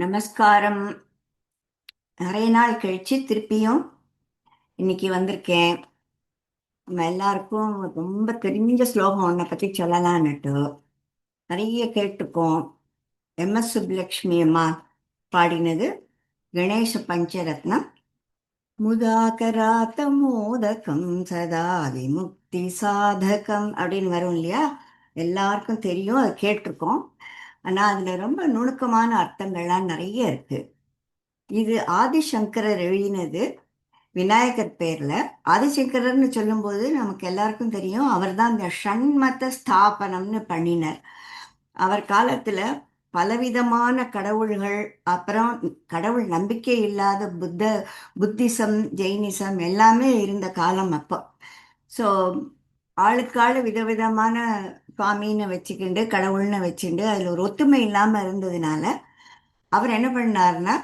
நமஸ்காரம். நிறைய நாள் கழிச்சு திருப்பியும் இன்னைக்கு வந்திருக்கேன். நம்ம எல்லாருக்கும் ரொம்ப தெரிஞ்ச ஸ்லோகம் ஒன்றை பத்தி சொல்லலான்னுட்டு நிறைய கேட்டுப்போம். எம்.எஸ். சுப்புலட்சுமி அம்மா பாடினது கணேச பஞ்சரத்னம். முதாகராத்த மோதகம் சதா விமுக்தி சாதகம் அப்படின்னு வரும் இல்லையா? எல்லாருக்கும் தெரியும், அது கேட்டிருக்கோம். ஆனா அதுல ரொம்ப நுணுக்கமான அர்த்தங்கள்லாம் நிறைய இருக்கு. இது ஆதிசங்கரர் எழுதினது விநாயகர் பேர்ல. ஆதிசங்கரர்னு சொல்லும்போது நமக்கு எல்லாருக்கும் தெரியும், அவர் தான் இந்த ஷண்மத ஸ்தாபனம்னு பண்ணினார். அவர் காலத்துல பலவிதமான கடவுள்கள், அப்புறம் கடவுள் நம்பிக்கை இல்லாத புத்திசம், ஜெயினிசம் எல்லாமே இருந்த காலம் அப்போ. ஸோ ஆளுக்காளு விதவிதமான சுவாமின்னு வச்சுக்கிண்டு கடவுள்னு வச்சுண்டு அதில் ஒரு ஒத்துமை இல்லாமல் இருந்ததுனால அவர் என்ன பண்ணார்னா,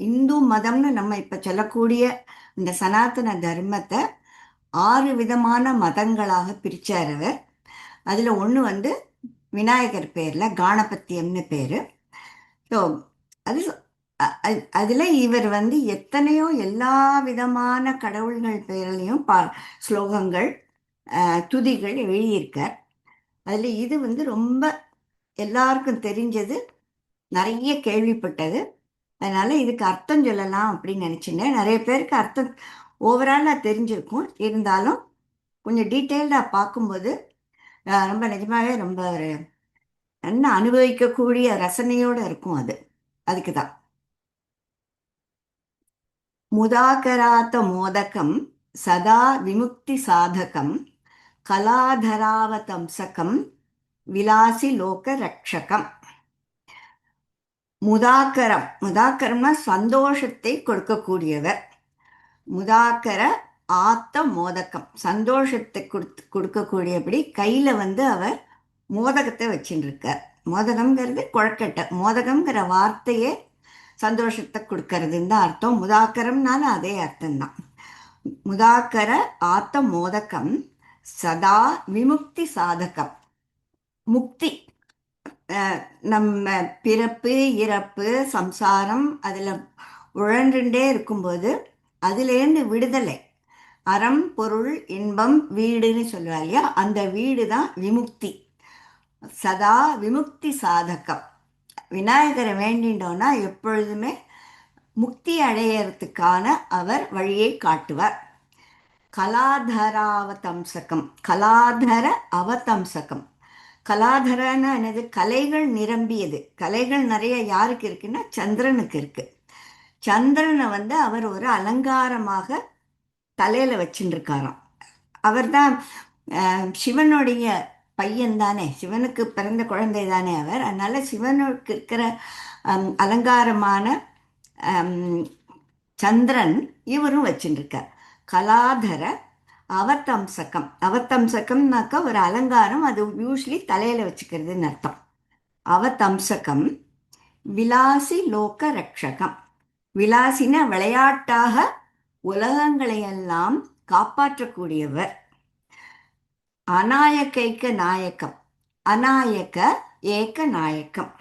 இந்து மதம்னு நம்ம இப்ப சொல்லக்கூடிய இந்த சனாதன தர்மத்தை 6 விதமான மதங்களாக பிரிச்சார் அவர். அதுல ஒண்ணு விநாயகர் பேர்ல காணபத்தியம்னு பேரு. ஸோ அது அதுல இவர் எத்தனையோ எல்லா விதமான கடவுள்கள் பேர்லையும் ஸ்லோகங்கள், துதிகள் எழுதியிருக்கார். அதுல இது ரொம்ப எல்லாருக்கும் தெரிஞ்சது, நிறைய கேள்விப்பட்டது. அதனால இதுக்கு அர்த்தம் சொல்லலாம் அப்படின்னு நினைச்சிருந்தேன். நிறைய பேருக்கு அர்த்தம் ஓவராலாக தெரிஞ்சிருக்கும். இருந்தாலும் கொஞ்சம் டீட்டெயில்டாக பார்க்கும்போது ரொம்ப நிஜமாவே ரொம்ப ஒரு நல்லா அனுபவிக்கக்கூடிய ரசனையோடு இருக்கும். அதுக்கு தான் முதாகராத்த மோதகம் சதா விமுக்தி சாதகம் கலாதராவதம்சகம் விலாசி லோக ரக்ஷகம். முதாக்கரம்னா சந்தோஷத்தை கொடுக்கக்கூடியவர். முதாக்கர ஆத்த மோதகம், சந்தோஷத்தை கொடுக்கக்கூடியபடி கையில அவர் மோதகத்தை வச்சுட்டு இருக்கார். மோதகம்ங்கிறது குழக்கட்டை. மோதகம்ங்கிற வார்த்தையே சந்தோஷத்தை கொடுக்கறதுன்னு தான் அர்த்தம். முதாக்கரம்னால அதே அர்த்தம்தான். முதாக்கர ஆத்த மோதகம் சதா விமுக்தி சாதகம். முக்தி, நம்ம பிறப்பு இறப்பு சம்சாரம் அதில் உழன்றுட்டே இருக்கும்போது அதுலேருந்து விடுதலை, அறம் பொருள் இன்பம் வீடுன்னு சொல்லுவா இல்லையா, அந்த வீடு தான் விமுக்தி. சதா விமுக்தி சாதகம். விநாயகரை வேண்டிட்டோன்னா எப்பொழுதுமே முக்தி அடையறதுக்கான அவர் வழியை காட்டுவார். கலாதராவதம்சகம், கலாதர அவதம்சகம். கலாதரன்னா என்னது? கலைகள் நிரம்பியது. கலைகள் நிறைய யாருக்கு இருக்குன்னா சந்திரனுக்கு இருக்கு. சந்திரனை அவர் ஒரு அலங்காரமாக தலையில வச்சுட்டு இருக்காராம். அவர் தான் சிவனுடைய பையன் தானே, சிவனுக்கு பிறந்த குழந்தை தானே அவர். அதனால சிவனுக்கு இருக்கிற அலங்காரமான சந்திரன் இவரும் வச்சுருக்கார். கலாதர அவத்தம்சகம். அவத்தம்சகம்னாக்கா ஒரு அலங்காரம், அது யூஸ்வலி தலையில வச்சுக்கிறதுன்னு அர்த்தம். அவதம்சகம் விலாசி லோக ரக்ஷகம். விலாசின விளையாட்டாக உலகங்களையெல்லாம் காப்பாற்றக்கூடியவர். அநாயகைக்க நாயக்கம், அநாயக ஏக நாயக்கம்.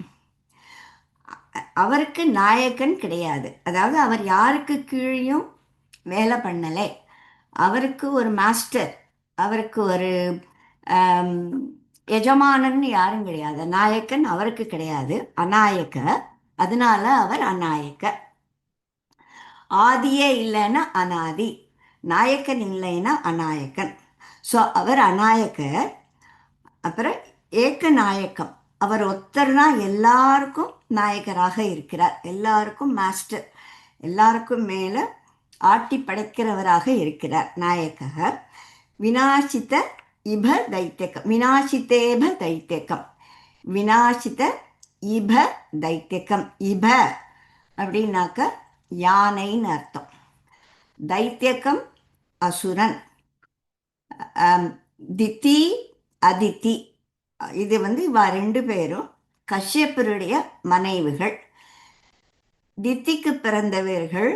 அவருக்கு நாயக்கன் கிடையாது. அதாவது அவர் யாருக்கு கீழையும் வேலை பண்ணலை. அவருக்கு ஒரு மாஸ்டர், அவருக்கு ஒரு எஜமானன் யாரும் கிடையாது. நாயக்கன் அவருக்கு கிடையாது, அநாயக்க. அதனால அவர் அநாயக்க. ஆதியே இல்லைன்னா அனாதி, நாயக்கன் இல்லைன்னா அநாயக்கன். ஸோ அவர் அநாயக்கர். அப்புறம் ஏக்க நாயக்கம், அவர் ஒருத்தர் தான் எல்லாருக்கும் நாயகராக இருக்கிறார், எல்லாருக்கும் மாஸ்டர், எல்லாருக்கும் மேலே ஆட்டி படைக்கிறவராக இருக்கிறார் நாயக. விநாசித்த இப தைத்தியகம், விநாசித்தேப தைத்தியகம், விநாசித்த இப தைத்தியகம். இப அப்படின்னாக்க யானைன்னு அர்த்தம். தைத்தியகம் அசுரன். தித்தி அதித்தி, இது இவ 2 பேரும் கஷ்யப்பருடைய மனைவிகள். தித்திக்கு பிறந்தவர்கள்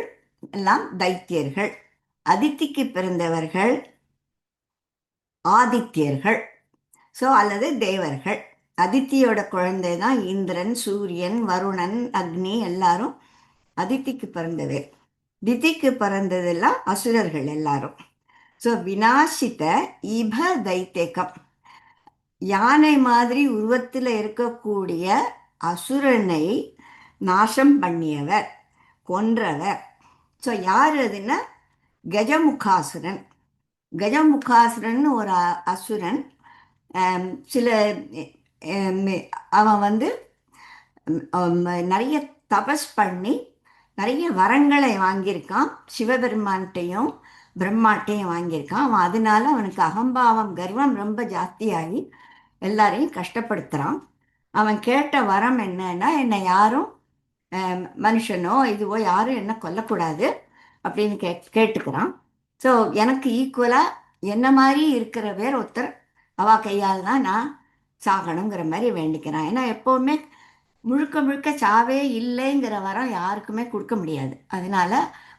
எல்லாம் தைத்தியர்கள், அதித்திக்கு பிறந்தவர்கள் ஆதித்யர்கள். ஸோ அல்லது தேவர்கள். அதித்தியோட குழந்தை தான் இந்திரன், சூரியன், வருணன், அக்னி எல்லாரும் அதித்திக்கு பிறந்தது. திதிக்கு பிறந்ததெல்லாம் அசுரர்கள் எல்லாரும். ஸோ வினாசித்த இப தைத்தேகம், யானை மாதிரி உருவத்தில் இருக்கக்கூடிய அசுரனை நாசம் பண்ணியவர், கொன்றவர். ஸோ யார் அதுன்னா கஜமுகாசுரன். கஜமுகாசுரன் ஒரு அசுரன். சில ஆம், அவன் வந்து நிறைய தபஸ் பண்ணி நிறைய வரங்களை வாங்கியிருக்கான். சிவபெருமான்கிட்டையும் பிரம்மாட்டையும் வாங்கியிருக்கான். அவன் அதனால அவனுக்கு அகம்பாவம், கர்வம் ரொம்ப ஜாஸ்தியாகி எல்லாரையும் கஷ்டப்படுத்துகிறான். அவன் கேட்ட வரம் என்னன்னா, என்னை யாரும் மனுஷனோ இதுவோ யாரும் என்ன கொல்லக்கூடாது அப்படின்னு கேட்டுக்கிறான். ஸோ எனக்கு ஈக்குவலாக என்ன மாதிரி இருக்கிற வேற ஒருத்தர் அவ கையால் தான் நான் சாகணுங்கிற மாதிரி வேண்டிக்கிறான். ஏன்னா எப்போவுமே முழுக்க முழுக்க சாவே இல்லைங்கிற வரம் யாருக்குமே கொடுக்க முடியாது. அதனால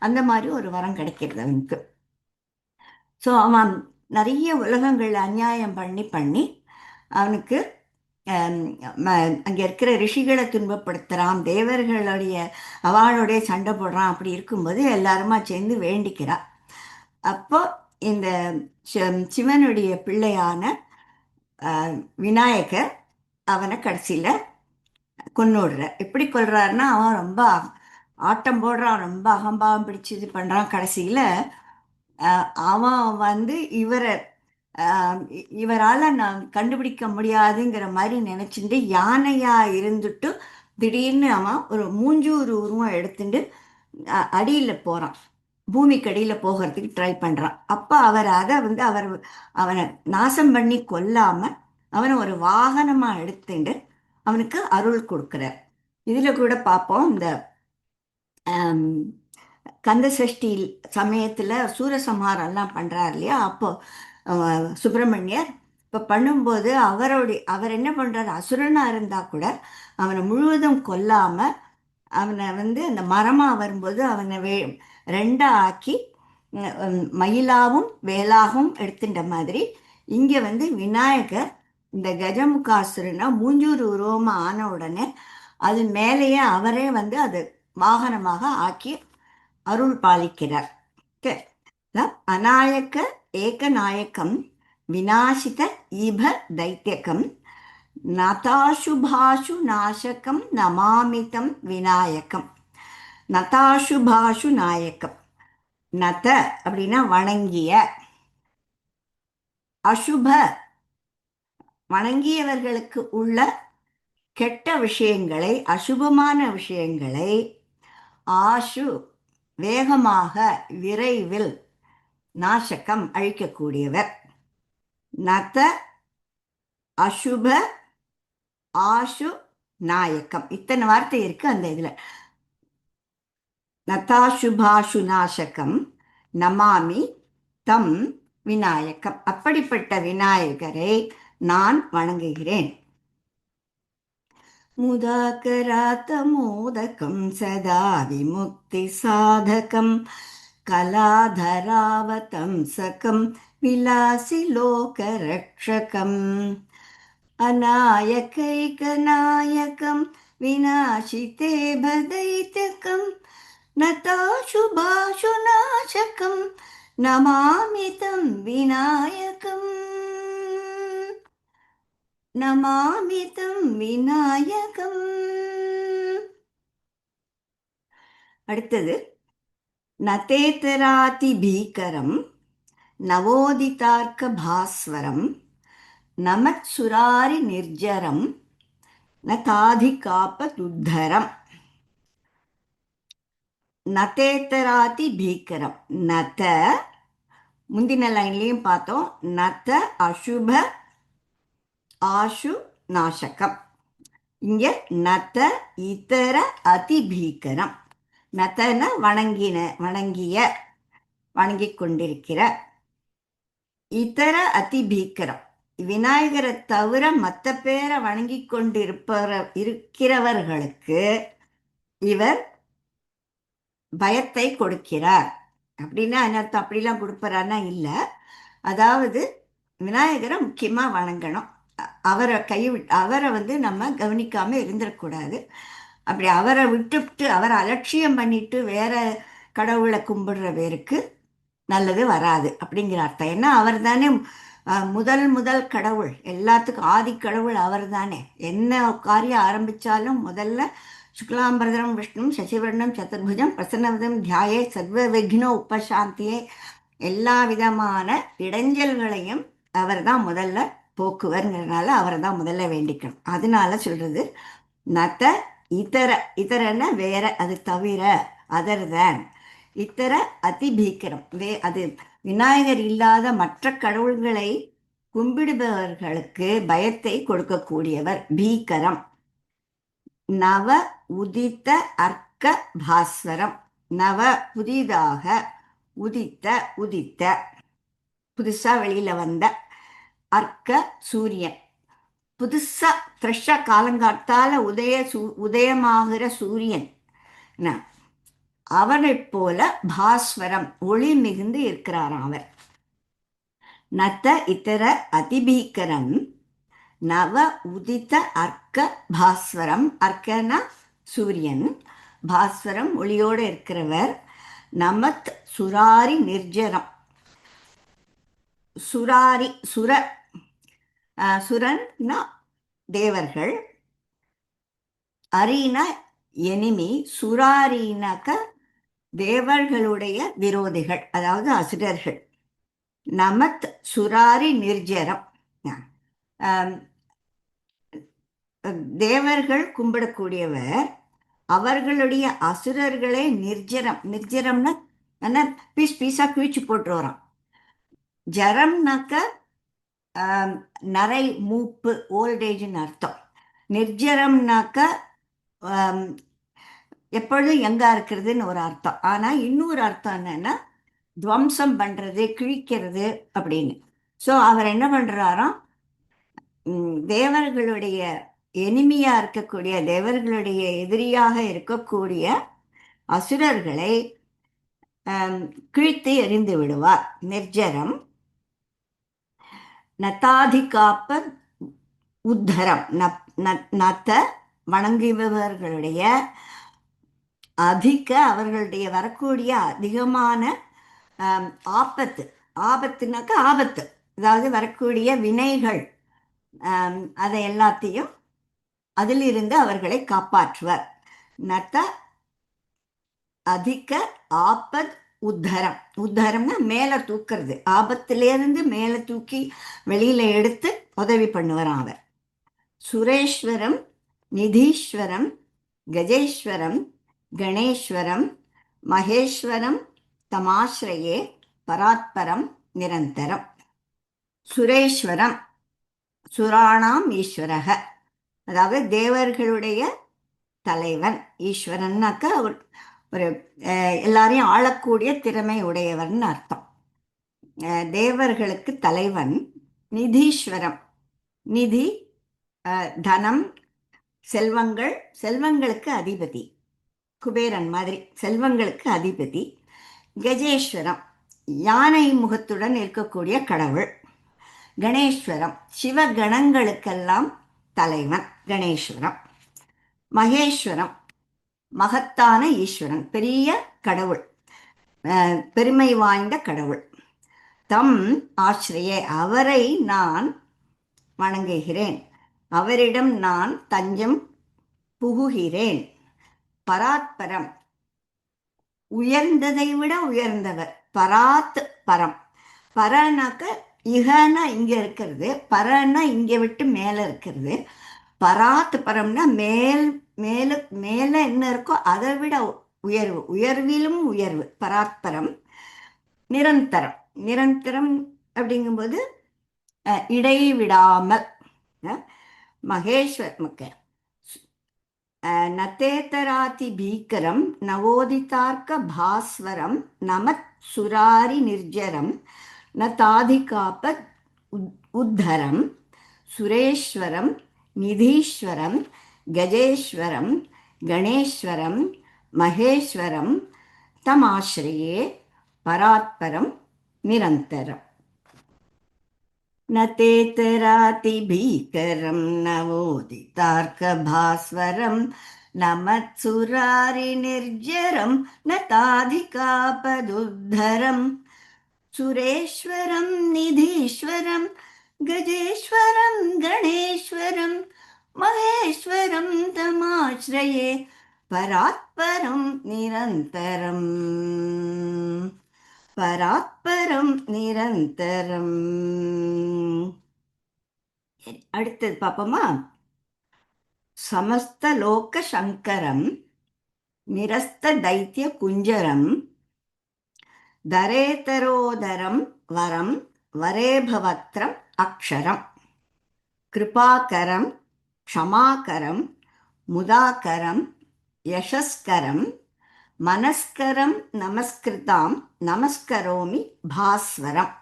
அந்த மாதிரி ஒரு வரம் கிடைக்கிறது அவனுக்கு. ஸோ அவன் நிறைய உலகங்கள் அநியாயம் பண்ணி பண்ணி அவனுக்கு அங்கே இருக்கிற ரிஷிகளை துன்பப்படுத்துகிறான், தேவர்களுடைய அவளுடைய சண்டை போடுறான். அப்படி இருக்கும்போது எல்லாருமா சேர்ந்து வேண்டிக்கிறா. அப்போ இந்த சிவனுடைய பிள்ளையான விநாயகர் அவனை கடைசியில் கொன்னுடுற. எப்படி கொல்றாருன்னா, அவன் ரொம்ப ஆட்டம் போடுறான், ரொம்ப அகம்பாவம் பிடிச்சி இது பண்ணுறான். கடைசியில் அவன் வந்து இவரால் நான் கண்டுபிடிக்க முடியாதுங்கிற மாதிரி நினச்சிட்டு யானையாக இருந்துட்டு திடீர்னு அவன் ஒரு மூஞ்சூறு உருவம் எடுத்துட்டு அடியில் போகிறான், பூமிக்கு அடியில் போகிறதுக்கு ட்ரை பண்ணுறான். அப்போ அவர் அதை வந்து அவனை நாசம் பண்ணி கொல்லாமல் அவனை ஒரு வாகனமாக எடுத்துட்டு அவனுக்கு அருள் கொடுக்குறார். இதில் கூட பார்ப்போம், இந்த கந்த சஷ்டி சமயத்தில் சூரசம்ஹாரம்லாம் பண்ணுறார் இல்லையா, அப்போ சுப்பிரமணியர் இப்போ பண்ணும்போது அவர் என்ன பண்ணுறார், அசுரனாக இருந்தால் கூட அவனை முழுவதும் கொல்லாமல் அவனை வந்து அந்த மரமாக வரும்போது அவனை ரெண்டாக ஆக்கி மயிலாவும் வேலாகவும் எடுத்துட்ட மாதிரி இங்கே வந்து விநாயகர் இந்த கஜமுகாசுரனை மூஞ்சூறு உருவமாக ஆன உடனே அது மேலேயே அவரே வந்து அது வாகனமாக ஆக்கி அருள் பாலிக்கிறார். அநாயக்க ஏகநாயக்கம் விநாசித ஈப தைத்தியகம் நதாசுபாசு நாசகம் நமாமிதம் விநாயகம். நதாசுபாசு நாயக்கம், நத அப்படின்னா வணங்கிய, அசுப வணங்கியவர்களுக்கு உள்ள கெட்ட விஷயங்களை, அசுபமான விஷயங்களை, ஆசு வேகமாக விரைவில், நாசகம் அழிக்கக்கூடியவர். நத அசுப ஆசு நாயக்கம், இத்தனை வார்த்தை இருக்கு அந்த இதுல. நதாசுபாசு நாசகம் நமாமி தம் விநாயகம், அப்படிப்பட்ட விநாயகரை நான் வணங்குகிறேன். முதாகராத்தமோதகம் சதா விமுக்தி சாதகம் கலாதராவதம்சகம் விலாசி லோகரக்ஷகம் அநாயகைகநாயகம் விநாசிதே பதைத்யகம் நதாசுபாசு நாசகம் நமாமி தம் விநாயகம். நமாமி தம் விநாயகம். அடுத்தது நதேதராதி பீகரம் நவோதிதார்க்க பாஸ்வரம் நமத் சுராரி நிர்ஜரம் நதாதிகாபதுத்தரம். நதேதராதி பீகரம், நத முந்தின லைன்லையும் பார்த்தோம், நத அசுப ஆசு நாசகம். இங்க நத இதர அதிபீகரம். நதன வணங்கிய வணங்கிக் கொண்டிருக்கிற, இதர அதிபீகரம் விநாயகரை தவிர மற்ற பேரை வணங்கி கொண்டு இருக்கிறவர்களுக்கு இவர் பயத்தை கொடுக்கிறார். அப்படின்னா என்ன அப்படிலாம் கொடுப்பாரான்னா இல்லை. அதாவது விநாயகரை முக்கியமாக வணங்கணும். அவரை நம்ம கவனிக்காமல் இருந்துடக்கூடாது. அப்படி அவரை விட்டுவிட்டு அவரை அலட்சியம் பண்ணிட்டு வேற கடவுளை கும்பிடுற பேருக்கு நல்லது வராது அப்படிங்கிற அர்த்தம். ஏன்னா அவர் தானே முதல் முதல் கடவுள், எல்லாத்துக்கும் ஆதி கடவுள் அவர் தானே. என்ன காரியம் ஆரம்பித்தாலும் முதல்ல சுக்லாம்பரதரம் விஷ்ணு சசிவர்ணம் சதுர்புஜம் பிரசன்னவதம் தியாயே சர்வ விக்னோ உபசாந்தியே, எல்லா விதமான இடைஞ்சல்களையும் அவர் தான் முதல்ல போக்குவர்ங்கிறதுனால அவரை தான் முதல்ல வேண்டிக்கணும். அதனால சொல்றது நத்த இதர, இதரன வேற, அது தவிர, அதர் தேன், இத்தர அதிபீக்கரம், அது விநாயகர் இல்லாத மற்ற கடவுள்களை கும்பிடுபவர்களுக்கு பயத்தை கொடுக்கக்கூடியவர். பீக்கரம். நவ உதித்த அர்க்க பாஸ்வரம். நவ புதிதாக, உதித்த உதித்த புதுசா வெளியில வந்த, அர்க்க சூரியன், புதுசா ஃப்ரெஷ்ஷா காலங்காத்தால உதயமாகிற சூரியன், அவனைப் போல பாஸ்வரம் ஒளி மிகுந்து இருக்கிறாராம் அவர். நத்த இத்தர அதிபீக்கரம் நவ உதித்த அர்க்க பாஸ்வரம். அர்க்கனா சூரியன், பாஸ்வரம் ஒளியோடு இருக்கிறவர். நமத் சுராரி நிர்ஜரம். சுராரி சுரன்னா தேவர்கள், அரினா எனிமி, சுராரினாக்க தேவர்களுடைய விரோதிகள், அதாவது அசுரர்கள். நமத் சுராரி நிர்ஜரம். தேவர்கள் கும்பிடக்கூடியவர், அவர்களுடைய அசுரர்களை நிர்ஜரம். நிர்ஜரம்னா பீஸ் பீஸா கிழிச்சு போட்டு வரோம். ஜரம்னாக்க நரை மூப்பு, ஓல்டேஜ்னு அர்த்தம். நிர்ஜரம்னாக்க எப்பொழுதும் யங்கா இருக்கிறதுன்னு ஒரு அர்த்தம். ஆனா இன்னொரு அர்த்தம் என்னன்னா துவம்சம் பண்றது, கிழிக்கிறது அப்படின்னு. ஸோ அவர் என்ன பண்றாராம், தேவர்களுடைய எனிமியா இருக்கக்கூடிய, தேவர்களுடைய எதிரியாக இருக்கக்கூடிய அசுரர்களை கிழித்து எறிந்து விடுவார். நிர்ஜரம். நத்தாதிகாப்ப உத்தரம். நத்த வணங்குபவர்களுடைய, அதிக அவர்களுடைய வரக்கூடிய அதிகமான ஆபத்து. ஆபத்துனாக்க ஆபத்து, அதாவது வரக்கூடிய வினைகள், அதை எல்லாத்தையும் அதிலிருந்து அவர்களை காப்பாற்றுவர். நத்த அதிக ஆபத் உத்தரம். உத்தரம்னா மேலே தூக்கிறது, ஆபத்திலேருந்து மேலே தூக்கி வெளியில எடுத்து உதவி பண்ணுவாராம் அவர். சுரேஸ்வரம் நிதீஸ்வரம் கஜேஸ்வரம் கணேஸ்வரம் மகேஸ்வரம் தமாஸ்ரயே பராத்பரம் நிரந்தரம். சுரேஸ்வரம் சுராணாம் ஈஸ்வரக, அதாவது தேவர்களுடைய தலைவன். ஈஸ்வரன்னாக்க அவர் ஒரு எல்லாரையும் ஆளக்கூடிய திறமை உடையவர்னு அர்த்தம். தேவர்களுக்கு தலைவன். நிதீஸ்வரம், நிதி தனம் செல்வங்கள், செல்வங்களுக்கு அதிபதி, குபேரன் மாதிரி செல்வங்களுக்கு அதிபதி. கஜேஸ்வரம் யானை முகத்துடன் இருக்கக்கூடிய கடவுள். கணேஸ்வரம் சிவகணங்களுக்கெல்லாம் தலைவன் கணேஸ்வரம். மகேஸ்வரம் மகத்தான ஈஸ்வரன், பெரிய கடவுள், பெருமை வாய்ந்த கடவுள். தம் ஆசிரியே, அவரை நான் வணங்குகிறேன், அவரிடம் நான் தஞ்சம் புகுகிறேன். பராத்பரம் உயர்ந்ததை விட உயர்ந்தவர். பராத் பரம். பரனாக்க இகனா இங்க இருக்கிறது, பரன்னா இங்க விட்டு மேல இருக்கிறது. பராத் பரம்னா மேல், மேல மேல என்ன இருக்கோ அதை விட உயர்வு, உயர்விலும் உயர்வு. பராத்பரம். நிரந்தரம். நிரந்தரம் அப்படிங்கும்போது இடைவிடாமல். மகேஸ்வர் நத்தேதராதி பீக்கரம் நவோதிதார்க்க பாஸ்வரம் நமத் சுராரி நிர்ஜரம் நதாதிகாபத் உத்தரம். சுரேஸ்வரம் நிதீஸ்வரம் கஜேஸ்வரம் கணேஸ்வரம் மகேஸ்வரம் தமாஸ்ரயே பராத்பரம் நிரந்தரம். न तेतरातिभीकरं नवोदितार्कभास्वरं न मत्सुरारिनिर्जरं न ताधिकापदुद्धरम् सुरेश्वरं निधीश्वरं गजेश्वरं गणेश्वरं महेश्वरं तमाश्रये परात्परं निरन्तरम् பராத்பரம் நிரந்தரம். அடுத்தது பாப்போமா? சமஸ்தலோக சங்கரம் நிரஸ்த தைத்திய குஞ்சரம் தரேதரோதரம் வரம் வரேபவக்திரம் அக்ஷரம் கிருபாகரம் க்ஷமாகரம் முதாகரம் யசஸ்கரம் மனஸ்கரம் நமஸ்கிருதாம் நமஸ்கரோமி பாஸ்வரம்.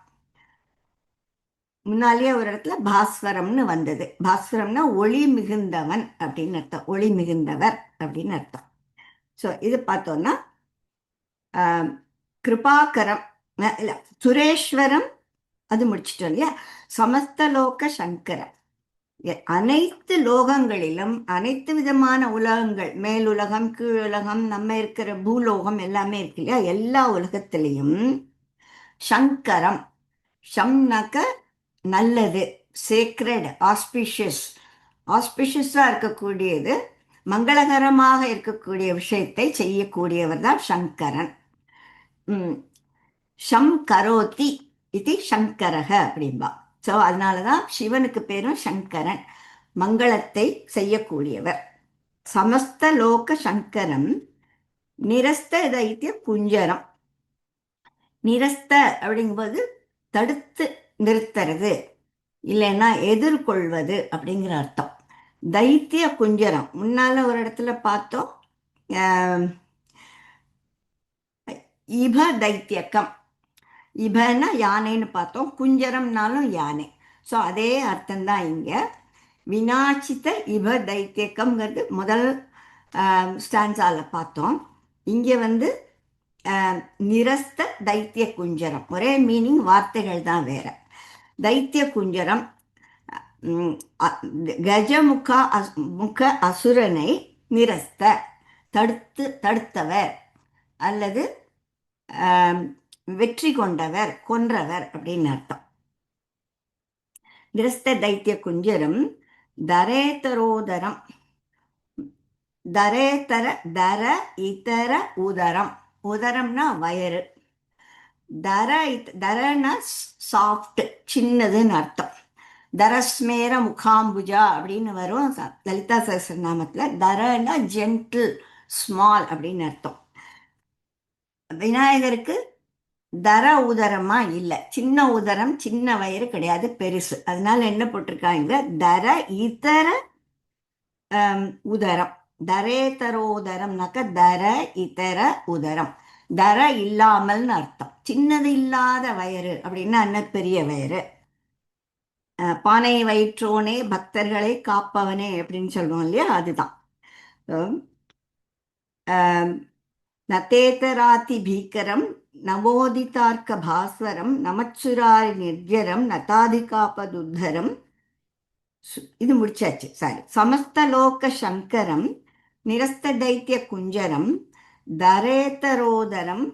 முன்னாலேயே ஒரு இடத்துல பாஸ்வரம்னு வந்தது. பாஸ்வரம்னா ஒளி மிகுந்தவன் அப்படின்னு அர்த்தம், ஒளி மிகுந்தவர் அப்படின்னு அர்த்தம். ஸோ இது பார்த்தோம்னா கிருபாகரம் இல்லை சுரேஸ்வரம் அது முடிச்சிட்டோம் இல்லையா. சமஸ்தலோக சங்கரம், அனைத்து லோகங்களிலும் அனைத்து விதமான உலகங்கள், மேலுலகம் கீழுலகம் நம்ம இருக்கிற பூலோகம் எல்லாமே இருக்கு இல்லையா, எல்லா உலகத்திலையும் சங்கரம், ஷம்னாக்க நல்லது, சேக்ரெட், ஆஸ்பிஷியஸ், ஆஸ்பிஷியஸாக இருக்கக்கூடியது, மங்களகரமாக இருக்கக்கூடிய விஷயத்தை செய்யக்கூடியவர் தான் சங்கரன். ஷம் கரோதி இது சங்கரக அப்படின்பா. ஸோ அதனால தான் சிவனுக்கு பேரும் சங்கரன், மங்களத்தை செய்யக்கூடியவர். சமஸ்த லோக சங்கரம் நிரஸ்த தைத்திய குஞ்சரம். நிரஸ்த அப்படிங்கும்போது தடுத்து நிறுத்துறது, இல்லைன்னா எதிர்கொள்வது அப்படிங்கிற அர்த்தம். தைத்திய குஞ்சரம் முன்னால ஒரு இடத்துல பார்த்தோம், இப தைத்தியக்கம், இபன்னா யானைன்னு பார்த்தோம், குஞ்சரம்னாலும் யானை. ஸோ அதே அர்த்தம்தான் இங்கே. வினாச்சித்த இப தைத்தியக்கம்ங்கிறது முதல் ஸ்டான்ஸால பார்த்தோம். இங்கே வந்து நிரஸ்த தைத்திய குஞ்சரம், ஒரே மீனிங், வார்த்தைகள் தான் வேற. தைத்திய குஞ்சரம் கஜமுக முக அசுரனை நிரஸ்த தடுத்தவர் அல்லது வெற்றி கொண்டவர், கொன்றவர் அப்படின்னு அர்த்தம். நிரஸ்த தைத்திய குஞ்சரம் தரேதரோதரம், தரேதர தர இதர உதரம், உதரம்னா வயறு, தரனா சாஃப்ட் சின்னதுன்னு அர்த்தம். தரஸ்மேர முகாம்புஜா அப்படின்னு வரும் லலிதா சஹஸ்ரநாமத்தில். தரனா ஜென்டில், ஸ்மால் அப்படின்னு அர்த்தம். விநாயகருக்கு தர உதரமா இல்லை, சின்ன உதரம், சின்ன வயிறு கிடையாது, பெருசு. அதனால என்ன போட்டிருக்காங்க, தர இதர உதரம். தரேதரோதரம்னாக்க தர இதர உதரம், தர இல்லாமல்னு அர்த்தம். சின்னது இல்லாத வயிறு அப்படின்னா என்ன, பெரிய வயிறு. பானை வயிற்றோனே பக்தர்களை காப்பவனே அப்படின்னு சொல்லுவோம் இல்லையா, அதுதான். நதேதராதி பீக்கரம் நவோதிதார்க்க பாஸ்வரம் நமச்சுராரி நிர்ஜரம் நதாதிகாபதுத்தரம். இது முடிச்சாச்சு, சாரி. சமஸ்தலோக சங்கரம் நிரஸ்த தைத்திய குஞ்சரம் தரேதரோதரம்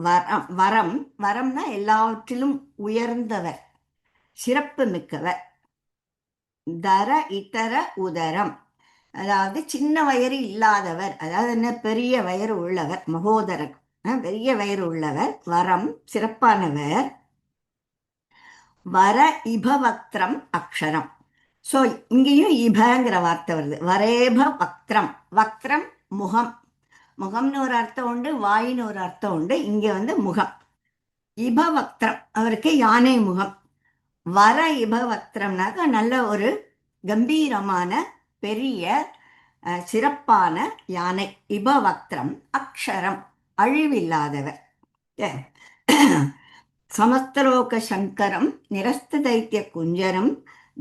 வரம். வரம், வரம்னா எல்லாவற்றிலும் உயர்ந்தவர், சிறப்பு மிக்கவர். தர இதர உதரம், அதாவது சின்ன வயிறு இல்லாதவர், அதாவது என்ன, பெரிய வயிறு உள்ளவர், மகோதரர், பெரிய வயிறு உள்ளவர். வரம், சிறப்பானவர். வர இபவக்திரம் அக்ஷரம். ஸோ இங்கேயும் இபங்கிற வார்த்தை வருது. வரேப வக்திரம், வக்திரம் முகம், முகம்னு ஒரு அர்த்தம் உண்டு, வாயின்னு ஒரு அர்த்தம் உண்டு. இங்கே வந்து முகம். இபவக்திரம், அவருக்கு யானை முகம். வர இபவக்திரம்னாக்க நல்ல ஒரு கம்பீரமான பெரிய சிறப்பான யானை. இபவக்திரம் அக்ஷரம், அழிவில்லாதவர். சமஸ்தலோக சங்கரம் நிரஸ்த தைத்திய குஞ்சரம்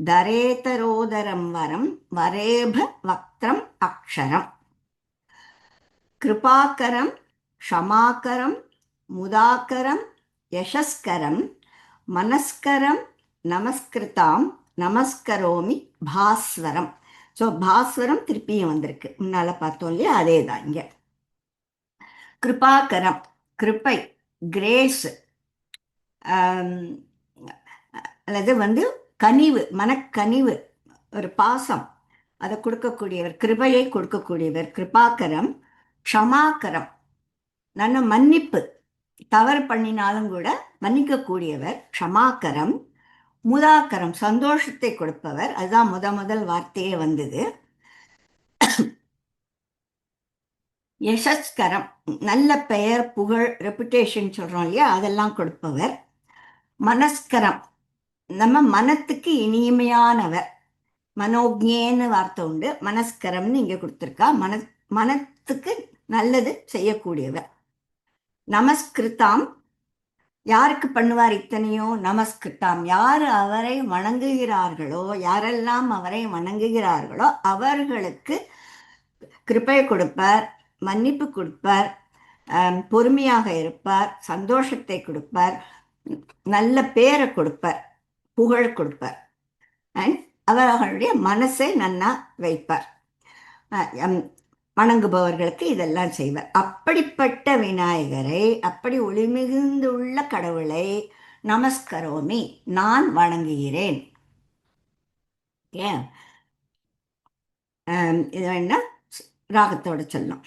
தரேதரோதரம் வரம் வரேப வக்திரம் அக்ஷரம் கிருபாகரம் க்ஷமாகரம் முதாகரம் யசஸ்கரம் மனஸ்கரம் நமஸ்கிருதாம் நமஸ்கரோமி பாஸ்வரம். ஸோ பாஸ்வரம் திருப்பியும் வந்திருக்கு, முன்னால பார்த்தோம் இல்லையா, அதே தான் இங்க. கிருபாகரம், கிருப்பை, கிரேஸ், அல்லது கனிவு, மனக்கனிவு, ஒரு பாசம், அதை கொடுக்கக்கூடியவர், கிருபையை கொடுக்கக்கூடியவர் கிருபாகரம். க்ஷமாகரம், நல்ல மன்னிப்பு, தவறு பண்ணினாலும் கூட மன்னிக்கக்கூடியவர் க்ஷமாகரம். முதாகரம், சந்தோஷத்தை கொடுப்பவர், அதுதான் முதல் வார்த்தையே வந்தது. யசஸ்கரம், நல்ல பெயர், புகழ், ரெப்புடேஷன் சொல்றோம் இல்லையா, அதெல்லாம் கொடுப்பவர். மனஸ்கரம், நம்ம மனத்துக்கு இனிமையானவர். மனோஜ்ஞேன்னு வார்த்தை உண்டு, மனஸ்கரம்னு இங்க கொடுத்துருக்கா. மனத்துக்கு நல்லது செய்யக்கூடியவர். நமஸ்கிருதாம், யாருக்கு பண்ணுவார் இத்தனையோ? நமஸ்கிருதாம், யார் அவரை வணங்குகிறார்களோ, யாரெல்லாம் அவரை வணங்குகிறார்களோ அவர்களுக்கு கிருபை கொடுப்பார், மன்னிப்பு கொடுப்பார், பொறுமையாக இருப்பார், சந்தோஷத்தை கொடுப்பார், நல்ல பேரை கொடுப்பார், புகழ் கொடுப்பார், அண்ட் அவர்களுடைய மனசை நன்னா வைப்பார். வணங்குபவர்களுக்கு இதெல்லாம் செய்வார். அப்படிப்பட்ட விநாயகரை, அப்படி ஒளிமிகுந்துள்ள கடவுளை நமஸ்கரோமி, நான் வணங்குகிறேன். இது வேணா ராகத்தோட சொல்லலாம்.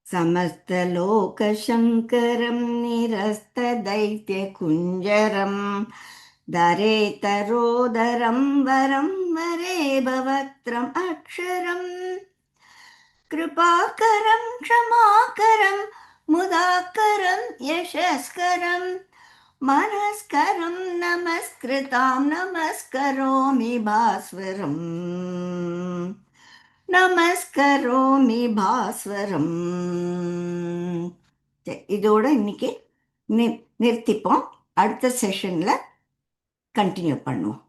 समस्तलोकशङ्करं निरस्तदैत्यकुञ्जरं दरेतरोदरं वरं वरे भवत्रम् अक्षरम् कृपाकरं क्षमाकरं मुदाकरं यशस्करं मनस्करं नमस्कृतां नमस्करोमि भास्वरम् நமஸ்கரோமி பாஸ்வரம். இதோட இன்னைக்கு நிறுத்திப்போம். அடுத்த செஷன்ல கண்டினியூ பண்ணுவோம்.